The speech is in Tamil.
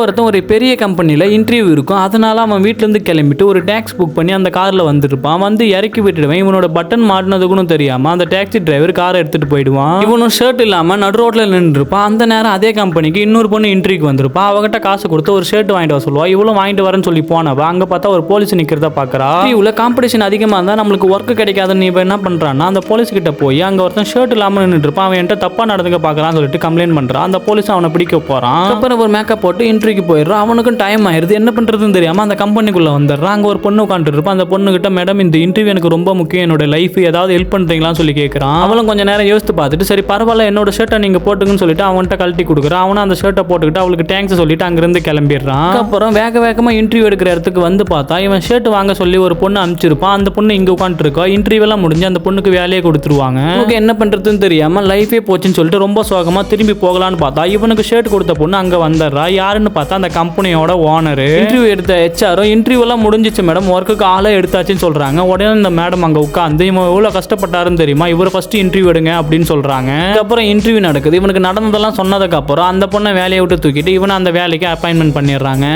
ஒருத்தன் ஒரு பெரிய கம்பெனியில் இன்டர்வியூ இருக்கும். அதனால அவன் வீட்டிலேருந்து கிளம்பிட்டு ஒரு டாக்ஸி புக் பண்ணி அந்த காரில் வந்துருப்பான். வந்து இறக்கி விட்டுடுவேன். இவனோட பட்டன் மாட்டினதுக்குன்னு தெரியாமல் அந்த டாக்ஸி டிரைவர் காரை எடுத்துகிட்டு போயிடுவான். இவனும் ஷர்ட் இல்லாமல் நடு ரோட்டில் நின்றுருப்பான். அந்த நேரம் அதே கம்பெனிக்கு இன்னொரு பொண்ணு இன்டர்வியூக்கு வந்திருப்பா. அவகிட்ட காசு கொடுத்து ஒரு ஷர்ட் வாங்கிட்டு வர சொல்லுவா. இவ்வளோ வாங்கிட்டு வரேன்னு சொல்லி போனவ அங்கே பார்த்தா ஒரு போலீஸ் நிற்கிறத பார்க்குறா. இவ்வளோ காம்படிஷன் அதிகமாக இருந்தால் நம்மளுக்கு ஒர்க் கிடைக்காதுன்னு இவன் என்ன பண்ணுறான்னா அந்த போலீஸ் கிட்ட போய் அங்கே ஒருத்தன் ஷர்ட் இல்லாமல் நின்றுட்டு இருப்பான். அவன் என்கிட்ட தப்பாக நடந்துக்க பார்க்குறான்னு சொல்லிட்டு கம்ப்ளைண்ட் பண்ணுறான். அந்த போலீஸ் அவனை பிடிக்க போகிறான். அப்புறம் ஒரு மேக்கப் போட்டு இன்டர்வியூக்கு போயிடுறான். அவனுக்கும் டைம் ஆயிடுது. என்ன பண்ணுறதுன்னு தெரியாமல் அந்த கம்பெனிக்குள்ளே வந்துடுறான். அங்கே ஒரு பொண்ணு உட்காந்துட்டு இருப்பான். அந்த பொண்ணுகிட்ட மேடம் இந்த இன்டர்வியூ எனக்கு ரொம்ப முக்கியம், என்னோட லைஃப் ஏதாவது ஹெல்ப் பண்ணுறீங்களான்னு சொல்லி கேட்குறான். அவளும் கொஞ்சம் நேரம் யோசித்து பார்த்துட்டு சரி பரவாயில்ல என்னோட ஷர்ட்டை நீங்கள் போட்டுங்கன்னு சொல்லிட்டு அவன்கிட்ட கழட்டி கொடுக்குறான். அவனும் அந்த ஷர்ட்டை போட்டுக்கிட்டு அவளுக்கு தேங்க்ஸ் சொல்லிட்டு அங்கேருந்து கிளம்பிடுறான். அப்புறம் வேகமாக இன்டர்வியூ எடுக்கிற இடத்துக்கு வந்து பார்த்தா இவன் ஷர்ட் வாங்க சொல்லி ஒரு பொண்ணு அனுப்பிச்சிருப்பான். அந்த பொண்ணு இங்கே உட்காந்துருக்கா. இன்டர்வியூலாம் முடிஞ்சு அந்த பொண்ணுக்கு வேலையை கொடுத்துருவாங்க. அவனுக்கு என்ன பண்ணுறதுன்னு தெரியாமல் லைஃபே போச்சுன்னு சொல்லிட்டு ரொம்ப சோகமாக திரும்பி போகலான்னு பார்த்தா இவனுக்கு ஷர்ட் கொடுத்த பொண்ணு அங்கே வந்துடுறா. யாருன்னு பார்த்தா அந்த கம்பெனியோட ஓனர். இன்டர்வியூ எடுத்த ஹெச்ஆரும் இன்டர்வியூலாம் முடிஞ்சிச்சு மேடம், ஒர்க்குக்கு ஆளே எடுத்தாச்சுன்னு சொல்றாங்க. உடனே இந்த மேடம் அங்கே உட்காந்து இவன் எவ்வளோ கஷ்டப்பட்டாருன்னு தெரியுமா, இவரை ஃபர்ஸ்ட் இன்டர்வியூ எடுங்க அப்படின்னு சொல்றாங்க. அதுக்கப்புறம் இன்டர்வியூ நடக்குது. இவனுக்கு நடந்ததெல்லாம் சொன்னதுக்கு அப்புறம் அந்த பொண்ணை வேலையை விட்டு தூக்கிட்டு இவனை அந்த வேலைக்கு அப்பாயின்மெண்ட் பண்ணிடுறாங்க.